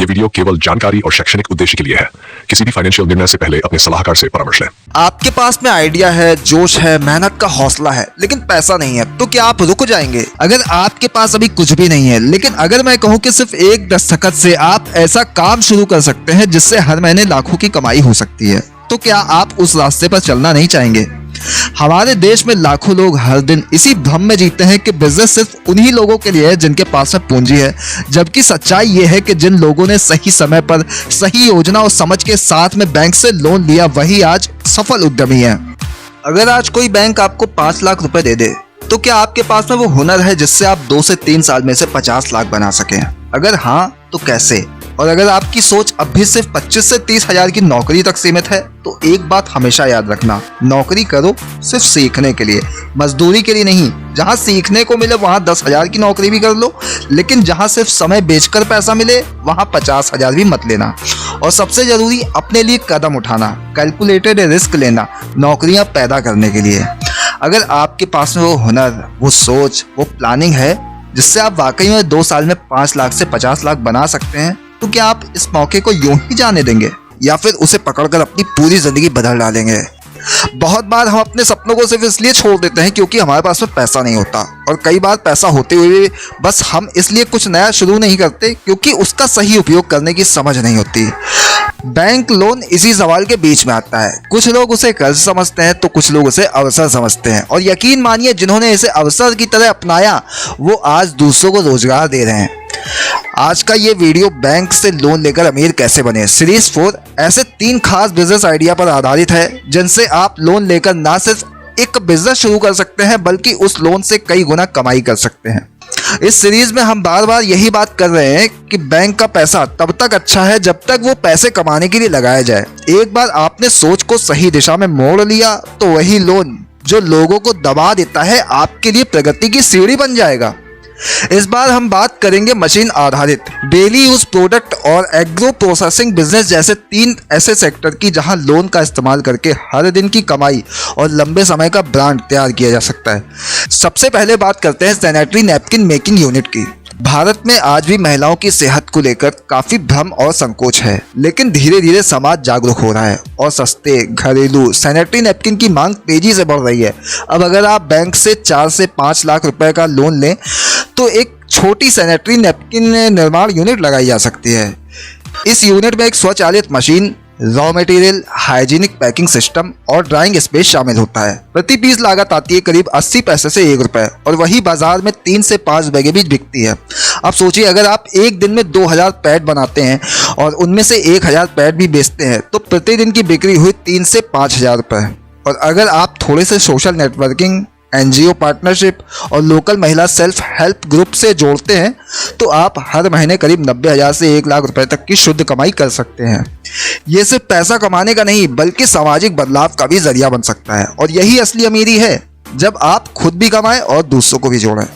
Video केवल जानकारी और शैक्षणिक उद्देश्य के लिए है। किसी भी फाइनेंशियल निर्णय से पहले अपने सलाहकार से परामर्श लें। आपके पास में आइडिया है, जोश है, मेहनत का हौसला है, लेकिन पैसा नहीं है, तो क्या आप रुक जाएंगे? अगर आपके पास अभी कुछ भी नहीं है, लेकिन अगर मैं कहूँ कि सिर्फ एक दस्तखत से आप ऐसा काम शुरू कर सकते हैं जिससे हर महीने लाखों की कमाई हो सकती है, तो क्या आप उस रास्ते पर चलना नहीं चाहेंगे? हमारे देश में लाखों लोग हर दिन इसी भ्रम में जीते हैं कि बिजनेस सिर्फ उन्हीं लोगों के लिए है जिनके पास में पूंजी है, जबकि सच्चाई ये है कि जिन लोगों ने सही समय पर सही योजना और समझ के साथ में बैंक से लोन लिया, वही आज सफल उद्यमी है। अगर आज कोई बैंक आपको 5 लाख रुपए दे दे, तो क्या आपके पास में वो हुनर है जिससे आप 2 से 3 साल में से 50 लाख बना सकें? अगर हाँ, तो कैसे? और अगर आपकी सोच अब भी सिर्फ 25 से 30 हजार की नौकरी तक सीमित है, तो एक बात हमेशा याद रखना, नौकरी करो सिर्फ सीखने के लिए, मजदूरी के लिए नहीं। जहां सीखने को मिले वहां 10 हजार की नौकरी भी कर लो, लेकिन जहां सिर्फ समय बेचकर पैसा मिले वहां 50 हजार भी मत लेना। और सबसे जरूरी, अपने लिए कदम उठाना, कैलकुलेटेड रिस्क लेना, नौकरियां पैदा करने के लिए। अगर आपके पास में वो हुनर, वो सोच, वो प्लानिंग है जिससे आप वाकई में 2 साल में 5 लाख से 50 लाख बना सकते हैं, तो क्या आप इस मौके को यूं ही जाने देंगे या फिर उसे पकड़कर अपनी पूरी जिंदगी बदल डालेंगे? बहुत बार हम अपने सपनों को सिर्फ इसलिए छोड़ देते हैं क्योंकि हमारे पास में पैसा नहीं होता, और कई बार पैसा होते हुए बस हम इसलिए कुछ नया शुरू नहीं करते क्योंकि उसका सही उपयोग करने की समझ नहीं होती। बैंक लोन इसी सवाल के बीच में आता है। कुछ लोग उसे कर्ज समझते हैं तो कुछ लोग उसे अवसर समझते हैं, और यकीन मानिए जिन्होंने इसे अवसर की तरह अपनाया वो आज दूसरों को रोजगार दे रहे हैं। आज का ये वीडियो बैंक से लोन लेकर अमीर कैसे बने सीरीज 4 ऐसे 3 खास बिजनेस आइडिया पर आधारित है जिनसे आप लोन लेकर ना सिर्फ एक बिजनेस शुरू कर सकते हैं बल्कि उस लोन से कई गुना कमाई कर सकते हैं। इस सीरीज में हम बार बार यही बात कर रहे हैं कि बैंक का पैसा तब तक अच्छा है जब तक वो पैसे कमाने के लिए लगाया जाए। एक बार आपने सोच को सही दिशा में मोड़ लिया तो वही लोन जो लोगों को दबा देता है आपके लिए प्रगति की सीढ़ी बन जाएगा। इस बार हम बात करेंगे मशीन आधारित, डेली यूज प्रोडक्ट और एग्रो प्रोसेसिंग बिजनेस जैसे 3 ऐसे सेक्टर की जहां लोन का इस्तेमाल करके हर दिन की कमाई और लंबे समय का ब्रांड तैयार किया जा सकता है। सबसे पहले बात करते हैं सैनिटरी नैपकिन मेकिंग यूनिट की। भारत में आज भी महिलाओं की सेहत को लेकर काफी भ्रम और संकोच है, लेकिन धीरे धीरे समाज जागरूक हो रहा है और सस्ते घरेलू सैनिटरी नैपकिन की मांग तेजी से बढ़ रही है। अब अगर आप बैंक से 4 से 5 लाख रुपए का लोन लें तो एक छोटी सैनिटरी नैपकिन निर्माण यूनिट लगाई जा सकती है। इस यूनिट में एक स्वचालित machine, raw material, hygienic packing system और ड्राइंग स्पेस शामिल होता है। प्रति पीस लागत आती है करीब 80 पैसे से 1 रुपए, और वही बाजार में 3 से 5 रुपए के बीच बिकती है। अब सोचिए, अगर आप एक दिन में 2000 पैड बनाते हैं और उनमें से 1000 पैड भी बेचते हैं तो प्रतिदिन की बिक्री हुई 3 से 5000 रुपए। और अगर आप थोड़े से सोशल नेटवर्किंग, एनजीओ पार्टनरशिप और लोकल महिला सेल्फ हेल्प ग्रुप से जोड़ते हैं तो आप हर महीने करीब 90,000 से 1 लाख रुपए तक की शुद्ध कमाई कर सकते हैं। ये सिर्फ पैसा कमाने का नहीं बल्कि सामाजिक बदलाव का भी जरिया बन सकता है, और यही असली अमीरी है, जब आप खुद भी कमाएं और दूसरों को भी जोड़ें।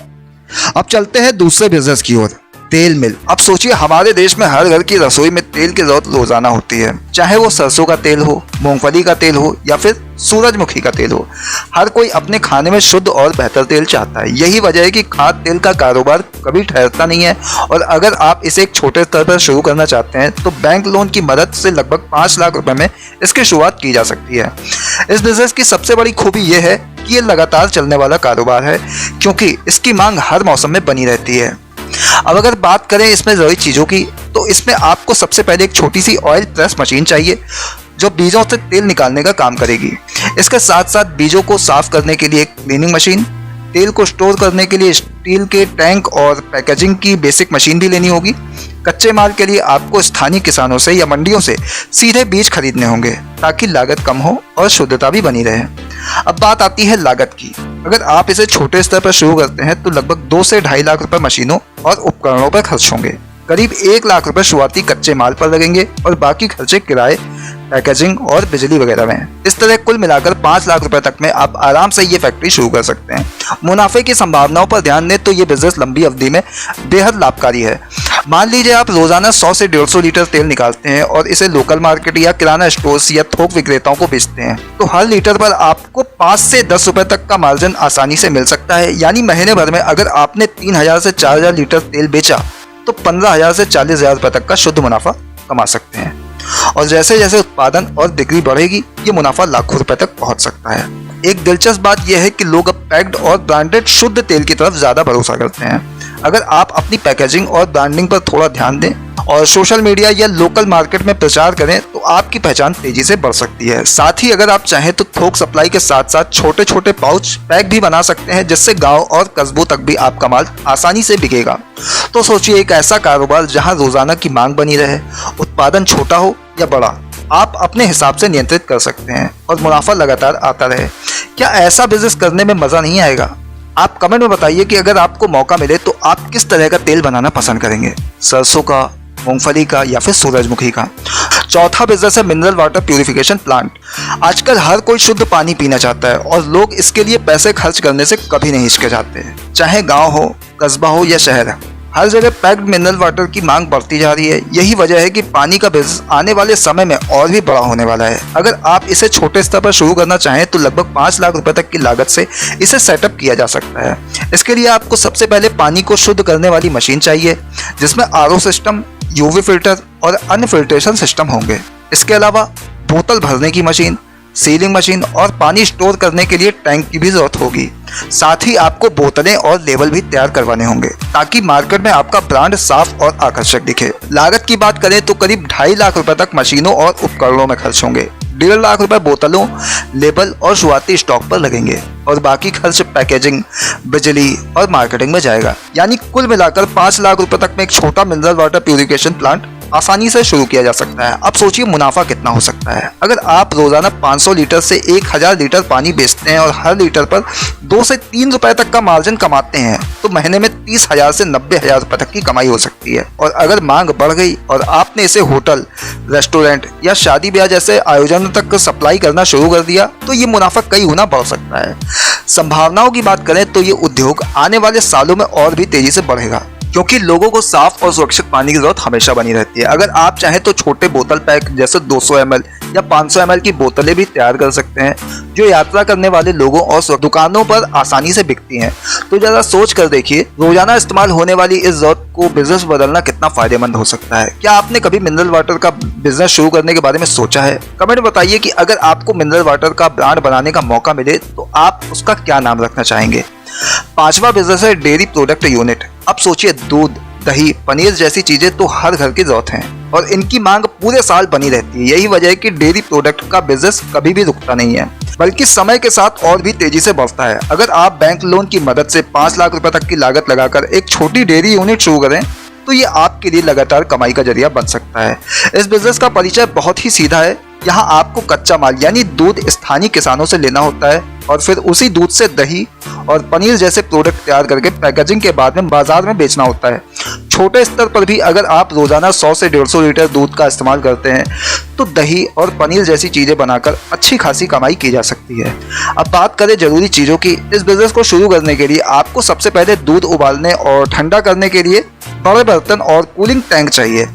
अब चलते हैं दूसरे बिजनेस की ओर, तेल मिल। अब सोचिए, हमारे देश में हर घर की रसोई में तेल की जरूरत रोजाना होती है, चाहे वो सरसों का तेल हो, मूंगफली का तेल हो या फिर सूरजमुखी का तेल हो। हर कोई अपने खाने में शुद्ध और बेहतर तेल चाहता है। यही वजह है कि खाद्य तेल का कारोबार कभी ठहरता नहीं है, और अगर आप इसे एक छोटे स्तर पर शुरू करना चाहते हैं तो बैंक लोन की मदद से लगभग 5 लाख रुपए में इसकी शुरुआत की जा सकती है। इस बिजनेस की सबसे बड़ी खूबी यह है कि ये लगातार चलने वाला कारोबार है क्योंकि इसकी मांग हर मौसम में बनी रहती है। अब अगर बात करें इसमें जरूरी चीज़ों की, तो इसमें आपको सबसे पहले एक छोटी सी ऑयल प्रेस मशीन चाहिए जो बीजों से तेल निकालने का काम करेगी। इसके साथ साथ बीजों को साफ करने के लिए एक क्लीनिंग मशीन, तेल को स्टोर करने के लिए स्टील के टैंक और पैकेजिंग की बेसिक मशीन भी लेनी होगी। कच्चे माल के लिए आपको स्थानीय किसानों से या मंडियों से सीधे बीज खरीदने होंगे ताकि लागत कम हो और शुद्धता भी बनी रहे। अब बात आती है लागत की। अगर आप इसे छोटे स्तर पर शुरू करते हैं तो लगभग 2 से 2.5 लाख रुपए मशीनों और उपकरणों पर खर्च होंगे। करीब 1 लाख रुपए शुरुआती कच्चे माल पर लगेंगे और बाकी खर्चे किराए, पैकेजिंग और बिजली वगैरह में। इस तरह कुल मिलाकर 5 लाख रुपए तक में आप आराम से ये फैक्ट्री शुरू कर सकते हैं। मुनाफे की संभावनाओं पर ध्यान दें तो ये बिजनेस लंबी अवधि में बेहद लाभकारी है। मान लीजिए आप रोजाना 100 से 150 लीटर तेल निकालते हैं और इसे लोकल मार्केट या किराना स्टोर्स या थोक विक्रेताओं को बेचते हैं, तो हर लीटर पर आपको 5 से 10 रुपए तक का मार्जिन आसानी से मिल सकता है। यानी महीने भर में अगर आपने 3000 से 4000 लीटर तेल बेचा तो 15,000 से 40,000 रुपए तक का शुद्ध मुनाफा कमा सकते हैं। और जैसे जैसे उत्पादन और बिक्री बढ़ेगी ये मुनाफा लाखों रुपए तक पहुंच सकता है। एक दिलचस्प बात यह है कि लोग अब पैक्ड और ब्रांडेड शुद्ध तेल की तरफ ज्यादा भरोसा करते हैं। अगर आप अपनी पैकेजिंग और ब्रांडिंग पर थोड़ा ध्यान दें और सोशल मीडिया या लोकल मार्केट में प्रचार करें तो आपकी पहचान तेजी से बढ़ सकती है। साथ ही अगर आप चाहें तो थोक सप्लाई के साथ साथ छोटे छोटे पाउच पैक भी बना सकते हैं, जिससे गांव और कस्बों तक भी आपका माल आसानी से बिकेगा। तो सोचिए, एक ऐसा कारोबार जहां रोजाना की मांग बनी रहे, उत्पादन छोटा हो या बड़ा, आप अपने हिसाब से नियंत्रित कर सकते हैं और मुनाफा लगातार आता रहे। क्या ऐसा बिजनेस करने में मजा नहीं आएगा? आप कमेंट में बताइए कि अगर आपको मौका मिले तो आप किस तरह का तेल बनाना पसंद करेंगे, सरसों का, मूंगफली का या फिर सूरजमुखी का। चौथा बिजनेस है मिनरल वाटर प्यूरिफिकेशन प्लांट। आजकल हर कोई शुद्ध पानी पीना चाहता है और लोग इसके लिए पैसे खर्च करने से कभी नहीं हिचकिचाते। चाहे गांव हो, कस्बा हो या शहर, हर जगह पैक्ड मिनरल वाटर की मांग बढ़ती जा रही है। यही वजह है कि पानी का बिजनेस आने वाले समय में और भी बड़ा होने वाला है। अगर आप इसे छोटे स्तर पर शुरू करना चाहें तो लगभग 5 लाख रुपए तक की लागत से इसे सेटअप किया जा सकता है। इसके लिए आपको सबसे पहले पानी को शुद्ध करने वाली मशीन चाहिए, जिसमें आरओ सिस्टम, यूवी फिल्टर और अन्य फिल्ट्रेशन सिस्टम होंगे। इसके अलावा बोतल भरने की मशीन, सीलिंग मशीन और पानी स्टोर करने के लिए टैंक की भी जरूरत होगी। साथ ही आपको बोतलें और लेबल भी तैयार करवाने होंगे ताकि मार्केट में आपका ब्रांड साफ और आकर्षक दिखे। लागत की बात करें तो करीब 2.5 लाख रुपए तक मशीनों और उपकरणों में खर्च होंगे। 1.5 लाख रुपए बोतलों, लेबल और शुरुआती स्टॉक पर लगेंगे और बाकी खर्च पैकेजिंग, बिजली और मार्केटिंग में जाएगा। यानी कुल मिलाकर 5 लाख रुपए तक में एक छोटा मिनरल वाटर प्यूरिफिकेशन प्लांट आसानी से शुरू किया जा सकता है। अब सोचिए मुनाफा कितना हो सकता है। अगर आप रोजाना 500 लीटर से 1000 लीटर पानी बेचते हैं और हर लीटर पर 2 से 3 रुपए तक का मार्जिन कमाते हैं तो महीने में 30,000 से 90,000 रुपए तक की कमाई हो सकती है। और अगर मांग बढ़ गई और आपने इसे होटल, रेस्टोरेंट या शादी ब्याह जैसे आयोजनों तक सप्लाई करना शुरू कर दिया तो ये मुनाफा कई गुना बढ़ सकता है। संभावनाओं की बात करें तो ये उद्योग आने वाले सालों में और भी तेजी से बढ़ेगा, क्योंकि लोगों को साफ और सुरक्षित पानी की जरूरत हमेशा बनी रहती है। अगर आप चाहें तो छोटे बोतल पैक जैसे 200 ml या 500 ml की बोतलें भी तैयार कर सकते हैं, जो यात्रा करने वाले लोगों और दुकानों पर आसानी से बिकती हैं। तो जरा सोच कर देखिए, रोजाना इस्तेमाल होने वाली इस जरूरत को बिजनेस बदलना कितना फायदेमंद हो सकता है। क्या आपने कभी मिनरल वाटर का बिजनेस शुरू करने के बारे में सोचा है? कमेंट में बताइए कि अगर आपको मिनरल वाटर का ब्रांड बनाने का मौका मिले तो आप उसका क्या नाम रखना चाहेंगे। 5वां बिजनेस है डेयरी प्रोडक्ट यूनिट। अब सोचिए, दूध, दही, पनीर जैसी चीजें तो हर घर की जरूरत हैं और इनकी मांग पूरे साल बनी रहती है। यही वजह है कि डेयरी प्रोडक्ट का बिजनेस कभी भी रुकता नहीं है, बल्कि समय के साथ और भी तेजी से बढ़ता है। अगर आप बैंक लोन की मदद से 5 लाख रुपए तक की लागत लगाकर एक छोटी डेयरी यूनिट शुरू करें तो ये आपके लिए लगातार कमाई का जरिया बन सकता है। इस बिजनेस का परिचय बहुत ही सीधा है। यहाँ आपको कच्चा माल यानी दूध स्थानीय किसानों से लेना होता है और फिर उसी दूध से दही और पनीर जैसे प्रोडक्ट तैयार करके पैकेजिंग के बाद में बाजार में बेचना होता है। छोटे स्तर पर भी अगर आप रोजाना 100 से 150 लीटर दूध का इस्तेमाल करते हैं तो दही और पनीर जैसी चीजें बनाकर अच्छी खासी कमाई की जा सकती है। अब बात करें जरूरी चीजों की। इस बिजनेस को शुरू करने के लिए आपको सबसे पहले दूध उबालने और ठंडा करने के लिए बड़े बर्तन और कूलिंग टैंक चाहिए।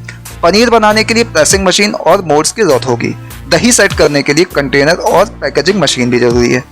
पनीर बनाने के लिए प्रेसिंग मशीन और मोड्स की जरूरत होगी। दही सेट करने के लिए कंटेनर और पैकेजिंग मशीन भी जरूरी है।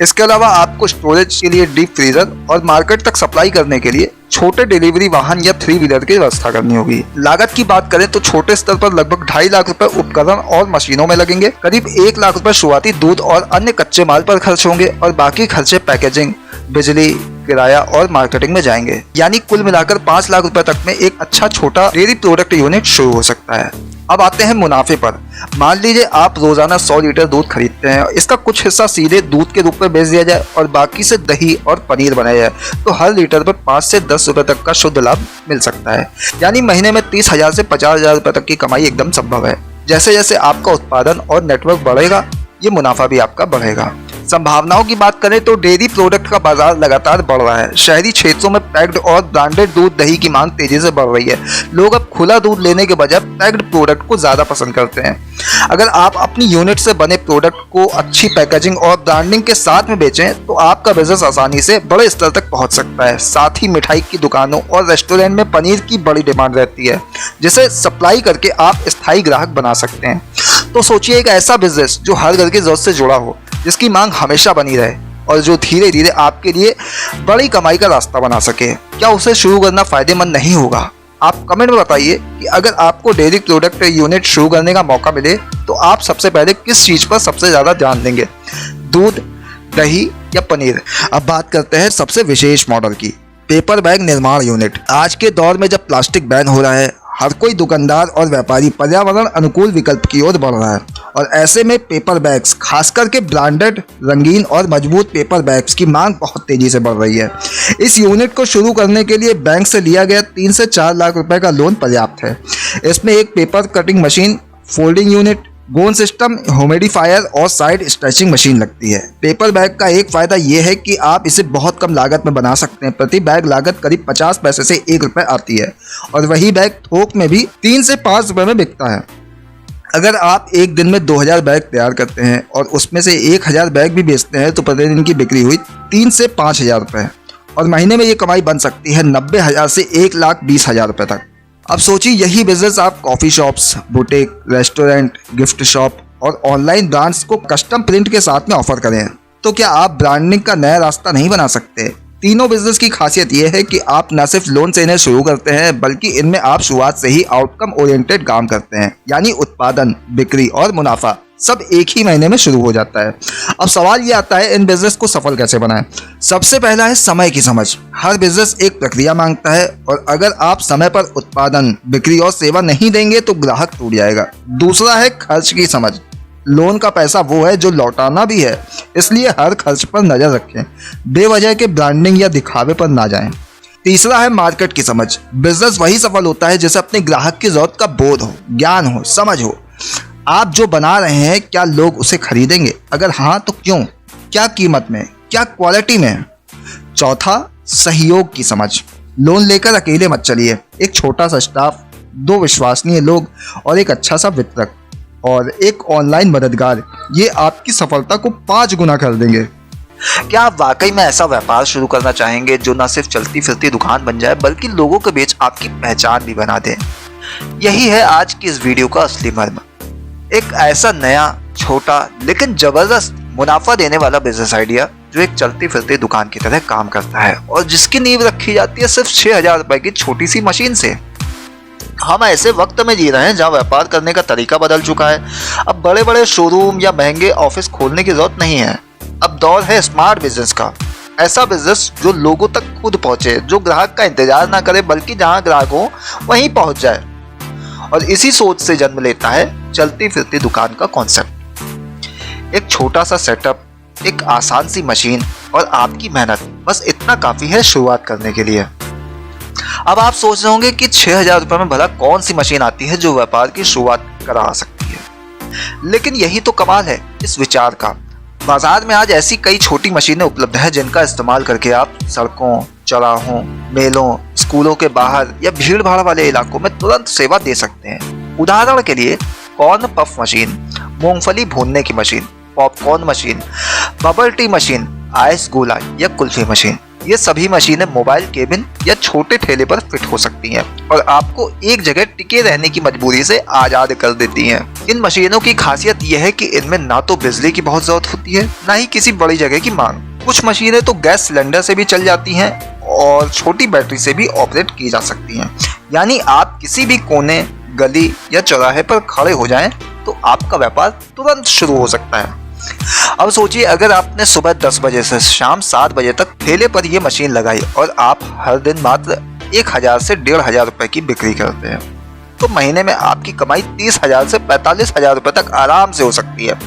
इसके अलावा आपको स्टोरेज के लिए डीप फ्रीजर और मार्केट तक सप्लाई करने के लिए छोटे डिलीवरी वाहन या 3 व्हीलर की व्यवस्था करनी होगी। लागत की बात करें तो छोटे स्तर पर लगभग 2.5 लाख रुपए उपकरण और मशीनों में लगेंगे। करीब 1 लाख रुपए शुरुआती दूध और अन्य कच्चे माल पर खर्च होंगे और बाकी खर्चे पैकेजिंग, बिजली, किराया और मार्केटिंग में जाएंगे। यानी कुल मिलाकर 5 लाख रुपए तक में एक अच्छा छोटा डेयरी प्रोडक्ट यूनिट शुरू हो सकता है। अब आते हैं मुनाफे पर। मान लीजिए आप रोजाना 100 लीटर दूध खरीदते हैं, इसका कुछ हिस्सा सीधे दूध के रूप में बेच दिया जाए और बाकी से दही और पनीर बनाया जाए तो हर लीटर पर 5 से 10 रुपए तक का शुद्ध लाभ मिल सकता है। यानी महीने में 30,000 से 50,000 रुपए तक की कमाई एकदम संभव है। जैसे जैसे आपका उत्पादन और नेटवर्क बढ़ेगा ये मुनाफा भी आपका बढ़ेगा। संभावनाओं की बात करें तो डेयरी प्रोडक्ट का बाजार लगातार बढ़ रहा है। शहरी क्षेत्रों में पैक्ड और ब्रांडेड दूध दही की मांग तेजी से बढ़ रही है। लोग अब खुला दूध लेने के बजाय पैक्ड प्रोडक्ट को ज्यादा पसंद करते हैं। अगर आप अपनी यूनिट से बने प्रोडक्ट को अच्छी पैकेजिंग और ब्रांडिंग के साथ में बेचें तो आपका बिजनेस आसानी से बड़े स्तर तक पहुंच सकता है। साथ ही मिठाई की दुकानों और रेस्टोरेंट में पनीर की बड़ी डिमांड रहती है, जिसे सप्लाई करके आप स्थायी ग्राहक बना सकते हैं। तो सोचिए, एक ऐसा बिजनेस जो हर घर की जरूरत से जुड़ा हो, जिसकी मांग हमेशा बनी रहे और जो धीरे धीरे आपके लिए बड़ी कमाई का रास्ता बना सके। क्या उसे शुरू करना फायदेमंद नहीं होगा? आप कमेंट में बताइए कि अगर आपको डेयरी प्रोडक्ट यूनिट शुरू करने का मौका मिले तो आप सबसे पहले किस चीज पर सबसे ज्यादा ध्यान देंगे, दूध, दही या पनीर। अब बात करते हैं सबसे विशेष मॉडल की, पेपर बैग निर्माण यूनिट। आज के दौर में जब प्लास्टिक बैन हो रहा है, हर कोई दुकानदार और व्यापारी पर्यावरण अनुकूल विकल्प की ओर बढ़ रहा है और ऐसे में पेपर बैग्स, खास करके ब्रांडेड, रंगीन और मजबूत पेपर बैग्स की मांग बहुत तेजी से बढ़ रही है। इस यूनिट को शुरू करने के लिए बैंक से लिया गया 3 से 4 लाख रुपए का लोन पर्याप्त है। इसमें एक paper cutting machine, folding unit, गोन सिस्टम, ह्यूमिडिफायर और साइड स्ट्रेचिंग मशीन लगती है। पेपर बैग का एक फायदा यह है कि आप इसे बहुत कम लागत में बना सकते हैं। प्रति बैग लागत करीब 50 पैसे से 1 रुपए आती है और वही बैग थोक में भी 3 से 5 रुपए में बिकता है। अगर आप एक दिन में 2000 बैग तैयार करते हैं और उसमें से 1000 बैग भी बेचते हैं तो प्रतिदिन की बिक्री हुई 3 से 5000 रुपए और महीने में ये कमाई बन सकती है 90,000 से 1,20,000 रुपए तक। अब सोचिए, यही बिजनेस आप coffee shops, boutique, restaurant, gift shop और ऑनलाइन ब्रांड्स को कस्टम प्रिंट के साथ में ऑफर करें तो क्या आप ब्रांडिंग का नया रास्ता नहीं बना सकते? तीनों बिजनेस की खासियत यह है कि आप न सिर्फ लोन से इन्हें शुरू करते हैं बल्कि इनमें आप शुरुआत से ही आउटकम ओरिएंटेड काम करते हैं, यानी उत्पादन, बिक्री और मुनाफा सब एक ही महीने में शुरू हो जाता है। अब सवाल ये आता है, इन बिजनेस को सफल कैसे बनाएं? सबसे पहला है समय की समझ। हर बिजनेस एक प्रक्रिया मांगता है और अगर आप समय पर उत्पादन, बिक्री और सेवा नहीं देंगे तो ग्राहक टूट जाएगा। दूसरा है खर्च की समझ। लोन का पैसा वो है जो लौटाना भी है, इसलिए हर खर्च पर नजर रखें, बेवजह के ब्रांडिंग या दिखावे पर ना जाएं। तीसरा है मार्केट की समझ। बिजनेस वही सफल होता है जिसे अपने ग्राहक की जरूरत का बोध हो, ज्ञान हो, समझ हो। आप जो बना रहे हैं क्या लोग उसे खरीदेंगे? अगर हाँ तो क्यों, क्या कीमत में, क्या क्वालिटी में? चौथा, सहयोग की समझ। लोन लेकर अकेले मत चलिए। एक छोटा सा स्टाफ, 2 विश्वसनीय लोग और एक अच्छा सा वितरक और एक ऑनलाइन मददगार, ये आपकी सफलता को 5 गुना कर देंगे। क्या आप वाकई में ऐसा व्यापार शुरू करना चाहेंगे जो न सिर्फ चलती फिरती दुकान बन जाए बल्कि लोगों के बीच आपकी पहचान भी बना दे? यही है आज की इस वीडियो का असली मर्म। एक ऐसा नया, छोटा लेकिन जबरदस्त मुनाफा देने वाला बिजनेस आइडिया जो एक चलती फिरती दुकान की तरह काम करता है और जिसकी नींव रखी जाती है सिर्फ 6000 रुपए की छोटी सी मशीन से। हम ऐसे वक्त में जी रहे हैं जहां व्यापार करने का तरीका बदल चुका है। अब बड़े बड़े शोरूम या महंगे ऑफिस खोलने की जरूरत नहीं है। अब दौर है स्मार्ट बिजनेस का। ऐसा बिजनेस जो लोगों तक खुद पहुंचे, जो ग्राहक का इंतजार ना करे बल्कि जहां ग्राहक हो वहीं पहुंच जाए। और इसी सोच से जन्म लेता है चलती फिरती दुकान का कॉन्सेप्ट। एक छोटा सा सेटअप, एक आसान सी मशीन और आपकी मेहनत, बस इतना काफी है शुरुआत करने के लिए। अब आप सोच रहे होंगे कि 6000 रुपए में भला कौन सी मशीन आती है जो व्यापार की शुरुआत करा सकती है। लेकिन यही तो कमाल है इस विचार का। बाजार में आज ऐसी कई छोटी मशीनें उपलब्ध हैं जिनका इस्तेमाल करके आप सड़कों, चौराहों, मेलों, स्कूलों के बाहर या भीड़ भाड़ वाले इलाकों में तुरंत सेवा दे सकते हैं। उदाहरण के लिए कॉर्न पफ मशीन, मूंगफली भूनने की machine, popcorn machine, bubble tea machine, ice गोला या कुल्फी मशीन, ये सभी मशीनें मोबाइल केबिन या छोटे ठेले पर फिट हो सकती हैं और आपको एक जगह टिके रहने की मजबूरी से आजाद कर देती हैं। इन मशीनों की खासियत यह है कि इनमें ना तो बिजली की बहुत जरूरत होती है, ना ही किसी बड़ी जगह की मांग। कुछ मशीनें तो गैस सिलेंडर से भी चल जाती हैं और छोटी बैटरी से भी ऑपरेट की जा सकती हैं। यानी आप किसी भी कोने, गली या चौराहे पर खड़े हो जाएं तो आपका व्यापार तुरंत शुरू हो सकता है। अब सोचिए, अगर आपने सुबह 10 बजे से शाम 7 बजे तक ठेले पर यह मशीन लगाई और आप हर दिन मात्र 1000 से 1500 रुपए की बिक्री करते हैं तो महीने में आपकी कमाई 30,000 से 45,000 रुपए तक आराम से हो सकती है।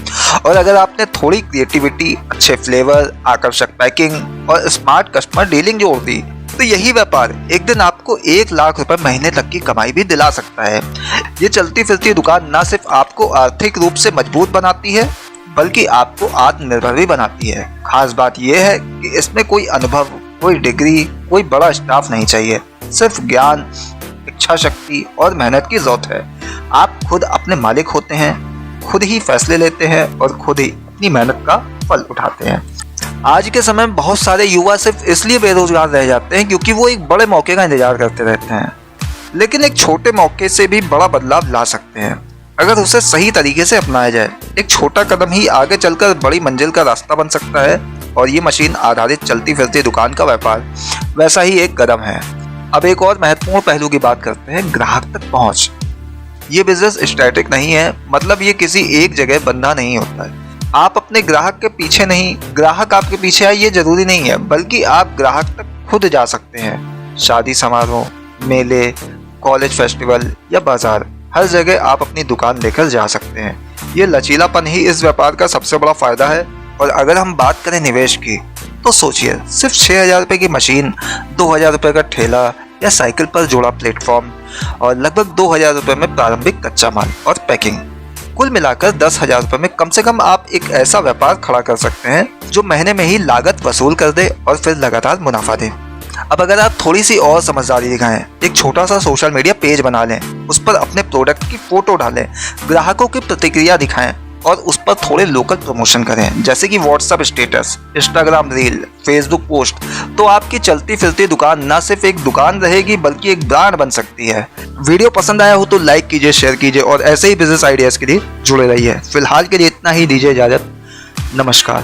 और अगर आपने थोड़ी क्रिएटिविटी, अच्छे फ्लेवर, आकर्षक पैकिंग और स्मार्ट कस्टमर डीलिंग जोड़ दी तो यही व्यापार एक दिन आपको 1 लाख रुपए महीने तक की कमाई भी दिला सकता है। ये चलती फिरती दुकान न सिर्फ आपको आर्थिक रूप से मजबूत बनाती है बल्कि आपको आत्मनिर्भर भी बनाती है। खास बात यह है कि इसमें कोई अनुभव, कोई डिग्री, कोई बड़ा स्टाफ नहीं चाहिए। सिर्फ ज्ञान, इच्छा शक्ति और मेहनत की जरूरत है। आप खुद अपने मालिक होते हैं, खुद ही फैसले लेते हैं और खुद ही अपनी मेहनत का फल उठाते हैं। आज के समय में बहुत सारे युवा सिर्फ इसलिए बेरोजगार रह जाते हैं क्योंकि वो एक बड़े मौके का इंतजार करते रहते हैं, लेकिन एक छोटे मौके से भी बड़ा बदलाव ला सकते हैं अगर उसे सही तरीके से अपनाया जाए। एक छोटा कदम ही आगे चलकर बड़ी मंजिल का रास्ता बन सकता है और ये मशीन आधारित चलती फिरती दुकान का व्यापार वैसा ही एक कदम है। अब एक और महत्वपूर्ण पहलू की बात करते हैं, ग्राहक तक पहुंच। ये बिजनेस स्टैटिक नहीं है, मतलब ये किसी एक जगह बंधा नहीं होता है। आप अपने ग्राहक के पीछे नहीं, ग्राहक आपके पीछे आए ये जरूरी नहीं है, बल्कि आप ग्राहक तक खुद जा सकते हैं। शादी समारोह, मेले, कॉलेज फेस्टिवल या बाजार, हर जगह आप अपनी दुकान लेकर जा सकते हैं। ये लचीलापन ही इस व्यापार का सबसे बड़ा फायदा है। और अगर हम बात करें निवेश की, तो सोचिए, सिर्फ 6,000 रुपए की मशीन, 2,000 रुपए का ठेला या साइकिल पर जोड़ा प्लेटफॉर्म और लगभग 2,000 रुपए में प्रारंभिक कच्चा माल और पैकिंग, कुल मिलाकर 10,000 रुपए में कम से कम आप एक ऐसा व्यापार खड़ा कर सकते हैं जो महीने में ही लागत वसूल कर दे और फिर लगातार मुनाफा दे। अब अगर आप थोड़ी सी और समझदारी दिखाएं, एक छोटा सा सोशल मीडिया पेज बना लें, उस पर अपने प्रोडक्ट की फोटो डालें, ग्राहकों की प्रतिक्रिया दिखाएं और उस पर थोड़े लोकल प्रमोशन करें, जैसे कि WhatsApp status, Instagram reel, Facebook post, तो आपकी चलती फिरती दुकान न सिर्फ एक दुकान रहेगी बल्कि एक ब्रांड बन सकती है। वीडियो पसंद आया हो तो लाइक कीजिए, शेयर कीजिए और ऐसे ही बिजनेस आइडियाज के लिए जुड़े रहिए। फिलहाल के लिए इतना ही, दीजिए इजाजत, नमस्कार।